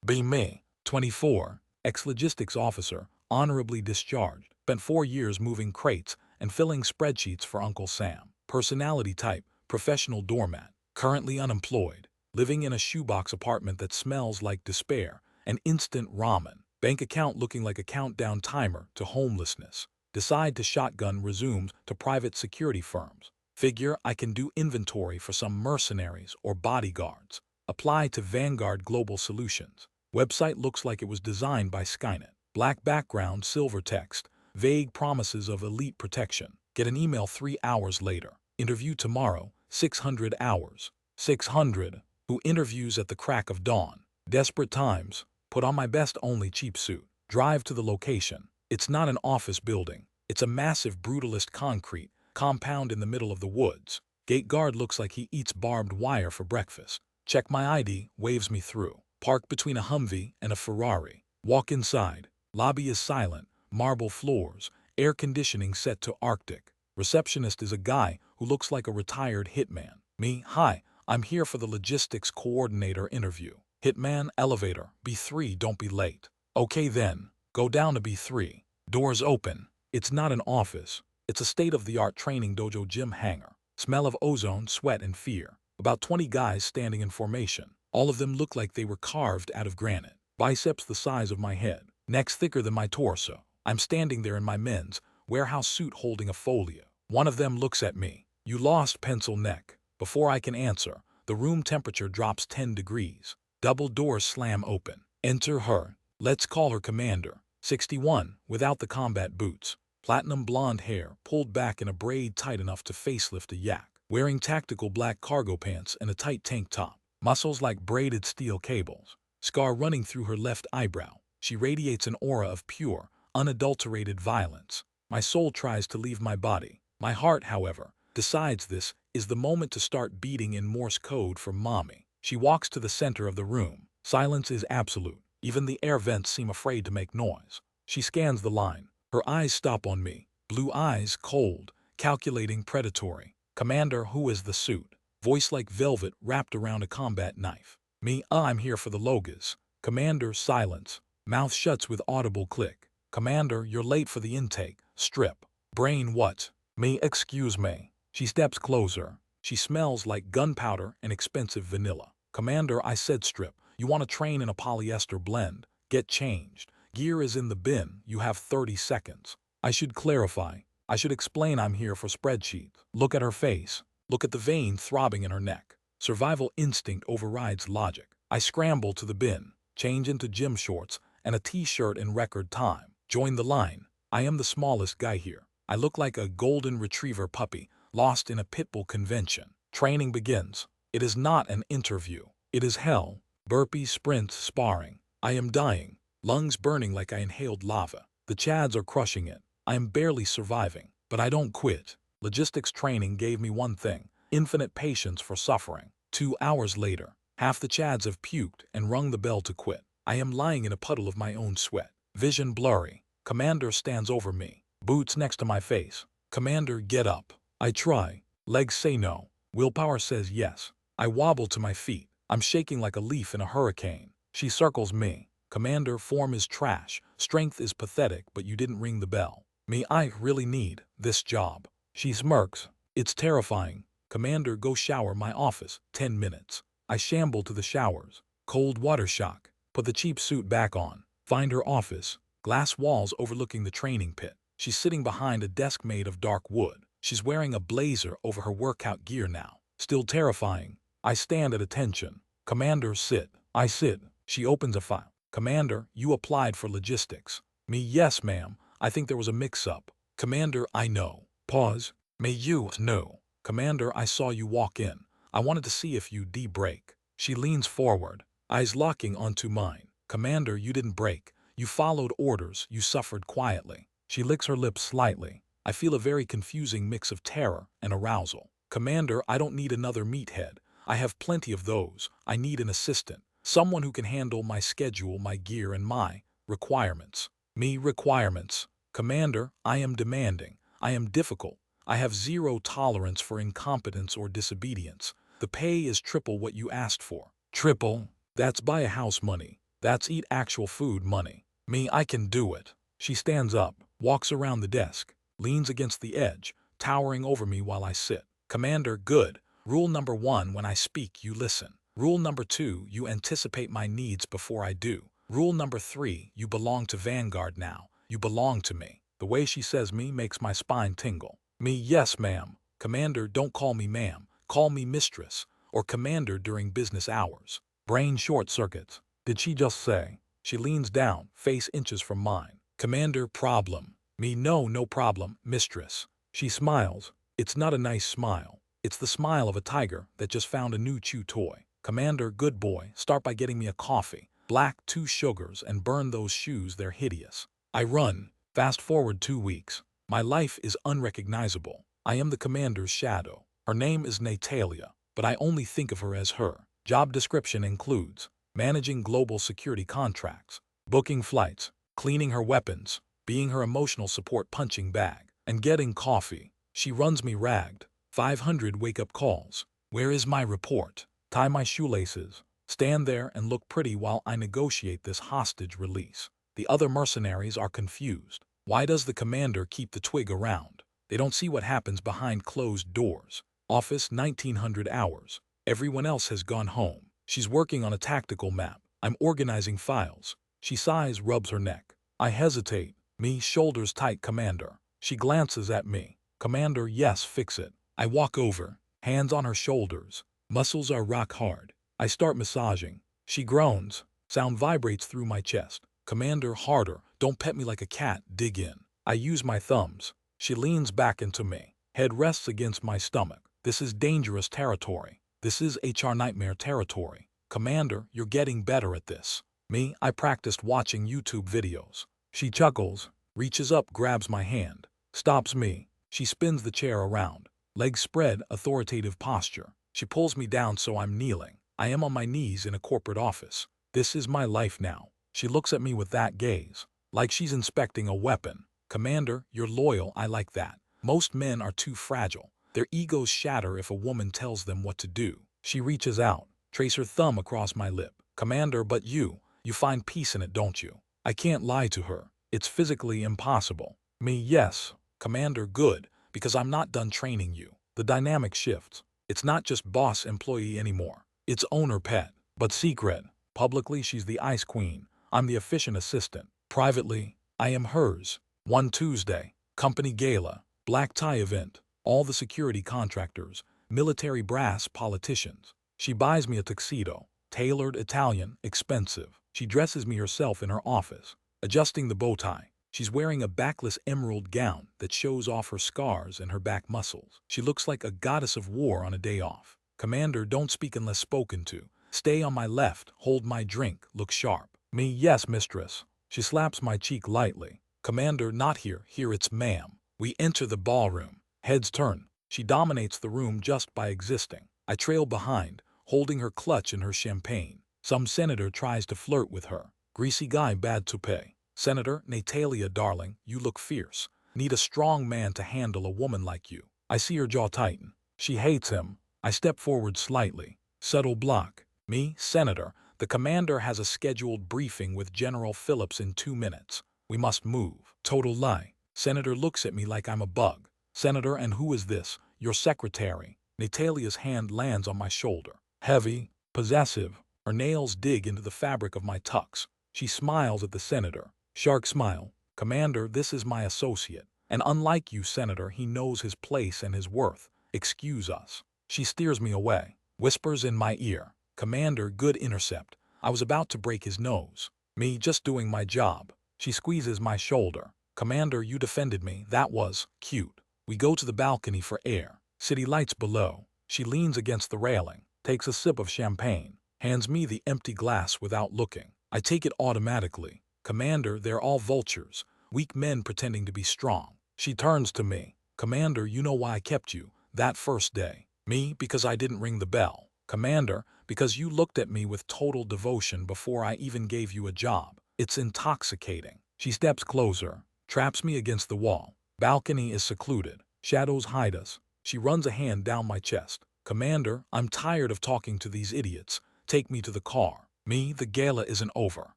Be me, 24, ex-logistics officer, honorably discharged, spent 4 years moving crates and filling spreadsheets for Uncle Sam. Personality type, professional doormat, currently unemployed, living in a shoebox apartment that smells like despair and instant ramen. Bank account looking like a countdown timer to homelessness. Decide to shotgun resumes to private security firms. Figure I can do inventory for some mercenaries or bodyguards. Apply to Vanguard Global Solutions. Website looks like it was designed by Skynet. Black background, silver text, vague promises of elite protection. Get an email 3 hours later. Interview tomorrow, 600 hours. 600. Who interviews at the crack of dawn? Desperate times. Put on my best only cheap suit. Drive to the location. It's not an office building. It's a massive brutalist concrete compound in the middle of the woods. Gate guard looks like he eats barbed wire for breakfast. Check my ID, waves me through. Park between a Humvee and a Ferrari. Walk inside. Lobby is silent, marble floors, air conditioning set to Arctic. Receptionist is a guy who looks like a retired hitman. Me, hi, I'm here for the logistics coordinator interview. Hitman, elevator, B3, don't be late. Okay then, go down to B3. Doors open. It's not an office. It's a state-of-the-art training dojo gym hangar. Smell of ozone, sweat, and fear. About 20 guys standing in formation. All of them look like they were carved out of granite. Biceps the size of my head. Necks thicker than my torso. I'm standing there in my men's warehouse suit holding a folio. One of them looks at me. You lost, pencil neck. Before I can answer, the room temperature drops 10 degrees. Double doors slam open. Enter her. Let's call her Commander. 61, without the combat boots. Platinum blonde hair, pulled back in a braid tight enough to facelift a yak. Wearing tactical black cargo pants and a tight tank top. Muscles like braided steel cables. Scar running through her left eyebrow. She radiates an aura of pure, unadulterated violence. My soul tries to leave my body. My heart, however, decides this is the moment to start beating in Morse code for mommy. She walks to the center of the room. Silence is absolute. Even the air vents seem afraid to make noise. She scans the line. Her eyes stop on me. Blue eyes, cold, calculating, predatory. Commander, who is the suit? Voice like velvet wrapped around a combat knife. Me, I'm here for the Logas. Commander, silence. Mouth shuts with audible click. Commander, you're late for the intake. Strip. Brain, what? Me, excuse me. She steps closer. She smells like gunpowder and expensive vanilla. Commander, I said strip. You want to train in a polyester blend. Get changed. Gear is in the bin. You have 30 seconds. I should clarify. I should explain I'm here for spreadsheets. Look at her face. Look at the vein throbbing in her neck. Survival instinct overrides logic. I scramble to the bin, change into gym shorts and a t-shirt in record time. Join the line. I am the smallest guy here. I look like a golden retriever puppy lost in a pit bull convention. Training begins. It is not an interview. It is hell. Burpees, sprints, sparring. I am dying. Lungs burning like I inhaled lava. The chads are crushing it. I am barely surviving, but I don't quit. Logistics training gave me one thing, infinite patience for suffering. 2 hours later, half the chads have puked and rung the bell to quit. I am lying in a puddle of my own sweat. Vision blurry. Commander stands over me. Boots next to my face. Commander, get up. I try. Legs say no. Willpower says yes. I wobble to my feet. I'm shaking like a leaf in a hurricane. She circles me. Commander, form is trash. Strength is pathetic, but you didn't ring the bell. Me, I really need this job. She smirks. It's terrifying. Commander, go shower my office. 10 minutes. I shamble to the showers. Cold water shock. Put the cheap suit back on. Find her office. Glass walls overlooking the training pit. She's sitting behind a desk made of dark wood. She's wearing a blazer over her workout gear now. Still terrifying. I stand at attention. Commander, sit. I sit. She opens a file. Commander, you applied for logistics. Me, yes, ma'am. I think there was a mix-up. Commander, I know. Pause. May you know. Commander, I saw you walk in. I wanted to see if you de-break. She leans forward, eyes locking onto mine. Commander, you didn't break. You followed orders. You suffered quietly. She licks her lips slightly. I feel a very confusing mix of terror and arousal. Commander, I don't need another meathead. I have plenty of those. I need an assistant. Someone who can handle my schedule, my gear, and my requirements. Me, requirements. Commander, I am demanding. I am difficult. I have zero tolerance for incompetence or disobedience. The pay is triple what you asked for. Triple? That's buy a house money. That's eat actual food money. Me, I can do it. She stands up, walks around the desk, leans against the edge, towering over me while I sit. Commander, good. Rule number 1, when I speak, you listen. Rule number 2, you anticipate my needs before I do. Rule number 3, you belong to Vanguard now. You belong to me. The way she says me makes my spine tingle. Me, yes, ma'am. Commander, don't call me ma'am. Call me mistress. Or commander during business hours. Brain short circuits. Did she just say? She leans down, face inches from mine. Commander, problem. Me, no, no problem, mistress. She smiles. It's not a nice smile. It's the smile of a tiger that just found a new chew toy. Commander, good boy, start by getting me a coffee. Black, 2 sugars, and burn those shoes, they're hideous. I run. Fast forward 2 weeks. My life is unrecognizable. I am the commander's shadow. Her name is Natalia, but I only think of her as her. Job description includes managing global security contracts, booking flights, cleaning her weapons, being her emotional support punching bag, and getting coffee. She runs me ragged. 500 wake-up calls. Where is my report? Tie my shoelaces. Stand there and look pretty while I negotiate this hostage release. The other mercenaries are confused. Why does the commander keep the twig around? They don't see what happens behind closed doors. Office 1900 hours. Everyone else has gone home. She's working on a tactical map. I'm organizing files. She sighs, rubs her neck. I hesitate. Me, shoulders tight, commander. She glances at me. Commander, yes, fix it. I walk over, hands on her shoulders. Muscles are rock hard. I start massaging. She groans. Sound vibrates through my chest. Commander, harder. Don't pet me like a cat. Dig in. I use my thumbs. She leans back into me. Head rests against my stomach. This is dangerous territory. This is HR nightmare territory. Commander, you're getting better at this. Me, I practiced watching YouTube videos. She chuckles, reaches up, grabs my hand, stops me. She spins the chair around. Legs spread, authoritative posture. She pulls me down so I'm kneeling. I am on my knees in a corporate office. This is my life now. She looks at me with that gaze, like she's inspecting a weapon. Commander, you're loyal, I like that. Most men are too fragile. Their egos shatter if a woman tells them what to do. She reaches out, trace her thumb across my lip. Commander, but you find peace in it, don't you? I can't lie to her. It's physically impossible. Me, yes. Commander, good, because I'm not done training you. The dynamic shifts. It's not just boss-employee anymore. It's owner-pet. But secret. Publicly, she's the ice queen. I'm the efficient assistant. Privately, I am hers. One Tuesday, company gala, black tie event, all the security contractors, military brass, politicians. She buys me a tuxedo, tailored, Italian, expensive. She dresses me herself in her office, adjusting the bow tie. She's wearing a backless emerald gown that shows off her scars and her back muscles. She looks like a goddess of war on a day off. Commander, don't speak unless spoken to. Stay on my left, hold my drink, look sharp. Me, yes, mistress. She slaps my cheek lightly. Commander, not here. Here it's ma'am. We enter the ballroom. Heads turn. She dominates the room just by existing. I trail behind, holding her clutch in her champagne. Some senator tries to flirt with her. Greasy guy, bad to pay. Senator, Natalia, darling, you look fierce. Need a strong man to handle a woman like you. I see her jaw tighten. She hates him. I step forward slightly. Subtle block. Me, Senator, the commander has a scheduled briefing with General Phillips in 2 minutes. We must move. Total lie. Senator looks at me like I'm a bug. Senator, and who is this? Your secretary. Natalia's hand lands on my shoulder. Heavy, possessive. Her nails dig into the fabric of my tux. She smiles at the senator. Shark smile. Commander, this is my associate. And unlike you, Senator, he knows his place and his worth. Excuse us. She steers me away. Whispers in my ear. Commander, good intercept. I was about to break his nose. Me, just doing my job. She squeezes my shoulder. Commander, you defended me. That was cute. We go to the balcony for air. City lights below. She leans against the railing, takes a sip of champagne, hands me the empty glass without looking. I take it automatically. Commander, they're all vultures, weak men pretending to be strong. She turns to me. Commander, you know why I kept you that first day. Me, because I didn't ring the bell. Commander, because you looked at me with total devotion before I even gave you a job. It's intoxicating. She steps closer, traps me against the wall. Balcony is secluded. Shadows hide us. She runs a hand down my chest. Commander, I'm tired of talking to these idiots. Take me to the car. Me, the gala isn't over.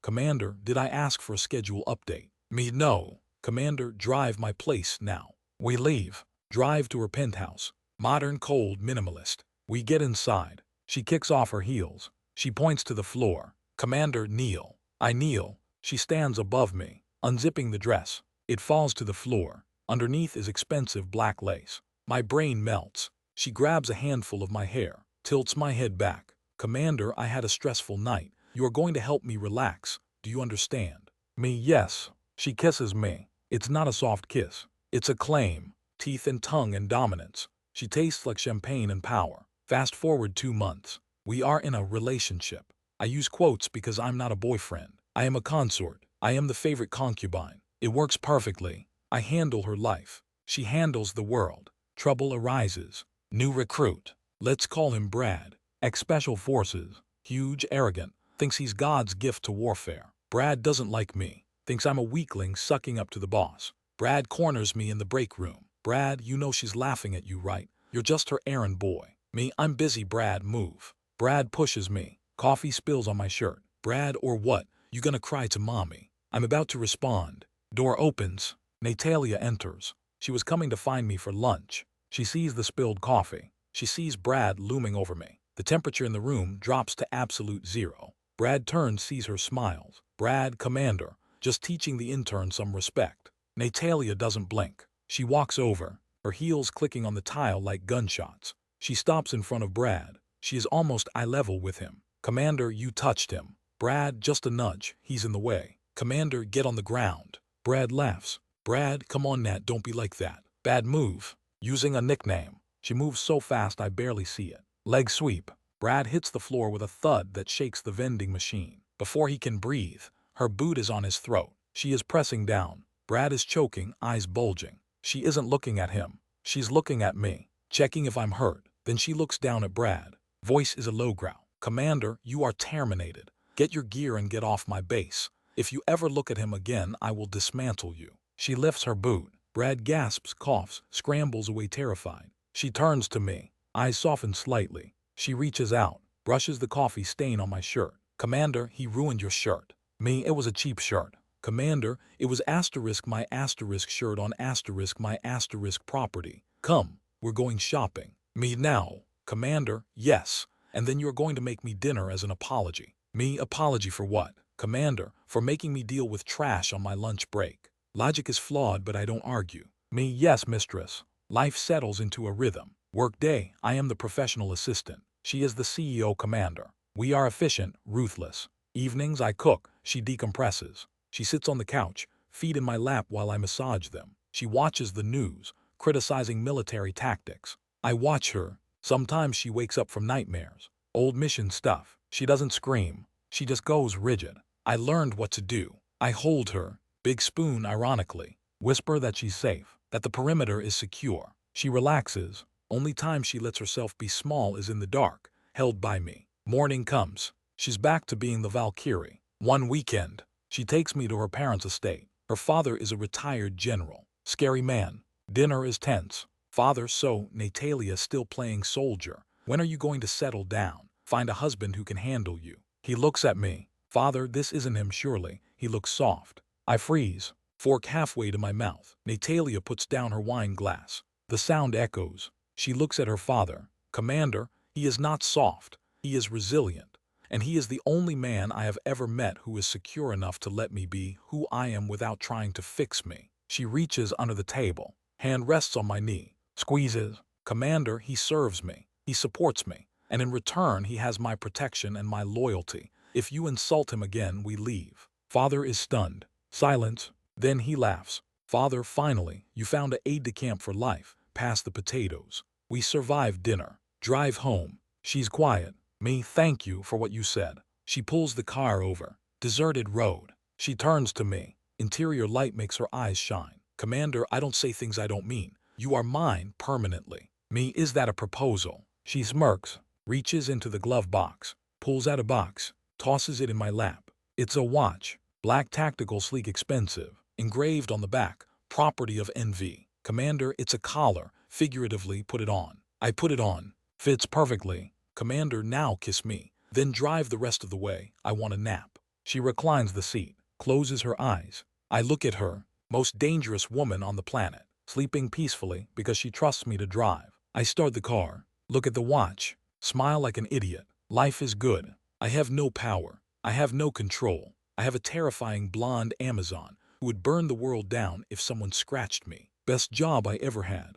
Commander, did I ask for a schedule update? Me, no. Commander, drive my place now. We leave. Drive to her penthouse. Modern, cold, minimalist. We get inside. She kicks off her heels. She points to the floor. Commander, kneel. I kneel. She stands above me, unzipping the dress. It falls to the floor. Underneath is expensive black lace. My brain melts. She grabs a handful of my hair, tilts my head back. Commander, I had a stressful night. You are going to help me relax. Do you understand? Me, yes. She kisses me. It's not a soft kiss. It's a claim. Teeth and tongue and dominance. She tastes like champagne and power. Fast forward 2 months. We are in a relationship. I use quotes because I'm not a boyfriend. I am a consort. I am the favorite concubine. It works perfectly. I handle her life. She handles the world. Trouble arises. New recruit. Let's call him Brad. Ex-Special Forces. Huge, arrogant. Thinks he's God's gift to warfare. Brad doesn't like me. Thinks I'm a weakling sucking up to the boss. Brad corners me in the break room. Brad, you know she's laughing at you, right? You're just her errand boy. Me, I'm busy. Brad, move. Brad pushes me. Coffee spills on my shirt. Brad, or what? You gonna cry to mommy? I'm about to respond. Door opens. Natalia enters. She was coming to find me for lunch. She sees the spilled coffee. She sees Brad looming over me. The temperature in the room drops to absolute zero. Brad turns, sees her, smiles. Brad, Commander, just teaching the intern some respect. Natalia doesn't blink. She walks over, her heels clicking on the tile like gunshots. She stops in front of Brad. She is almost eye level with him. Commander, you touched him. Brad, just a nudge. He's in the way. Commander, get on the ground. Brad laughs. Brad, come on Nat, don't be like that. Bad move. Using a nickname. She moves so fast I barely see it. Leg sweep. Brad hits the floor with a thud that shakes the vending machine. Before he can breathe, her boot is on his throat. She is pressing down. Brad is choking, eyes bulging. She isn't looking at him. She's looking at me, checking if I'm hurt. Then she looks down at Brad. Voice is a low growl. Commander, you are terminated. Get your gear and get off my base. If you ever look at him again, I will dismantle you. She lifts her boot. Brad gasps, coughs, scrambles away terrified. She turns to me. Eyes soften slightly. She reaches out, brushes the coffee stain on my shirt. Commander, he ruined your shirt. Me, it was a cheap shirt. Commander, it was asterisk my asterisk shirt on asterisk my asterisk property. Come, we're going shopping. Me, now. Commander, yes. And then you're going to make me dinner as an apology. Me, apology for what? Commander, for making me deal with trash on my lunch break. Logic is flawed, but I don't argue. Me, yes, mistress. Life settles into a rhythm. Work day, I am the professional assistant. She is the CEO commander. We are efficient, ruthless. Evenings, I cook. She decompresses. She sits on the couch, feet in my lap while I massage them. She watches the news, criticizing military tactics. I watch her. Sometimes she wakes up from nightmares. Old mission stuff. She doesn't scream. She just goes rigid. I learned what to do. I hold her. Big spoon, ironically. Whisper that she's safe, that the perimeter is secure. She relaxes. Only time she lets herself be small is in the dark, held by me. Morning comes. She's back to being the Valkyrie. One weekend, she takes me to her parents' estate. Her father is a retired general. Scary man. Dinner is tense. Father, so, Natalia still playing soldier. When are you going to settle down? Find a husband who can handle you. He looks at me. Father, this isn't him surely. He looks soft. I freeze. Fork halfway to my mouth. Natalia puts down her wine glass. The sound echoes. She looks at her father. Commander, he is not soft. He is resilient. And he is the only man I have ever met who is secure enough to let me be who I am without trying to fix me. She reaches under the table. Hand rests on my knee. Squeezes. Commander, he serves me. He supports me. And in return, he has my protection and my loyalty. If you insult him again, we leave. Father is stunned. Silence. Then he laughs. Father, finally, you found an aide-de-camp for life. Pass the potatoes. We survive dinner. Drive home. She's quiet. Me, thank you for what you said. She pulls the car over. Deserted road. She turns to me. Interior light makes her eyes shine. Commander, I don't say things I don't mean. You are mine permanently. Me, is that a proposal? She smirks. Reaches into the glove box. Pulls out a box. Tosses it in my lap. It's a watch. Black tactical sleek expensive. Engraved on the back. Property of NV. Commander, it's a collar. Figuratively, put it on. I put it on. Fits perfectly. Commander, now kiss me. Then drive the rest of the way. I want a nap. She reclines the seat, closes her eyes. I look at her, most dangerous woman on the planet, sleeping peacefully because she trusts me to drive. I start the car, look at the watch, smile like an idiot. Life is good. I have no power. I have no control. I have a terrifying blonde Amazon who would burn the world down if someone scratched me. Best job I ever had.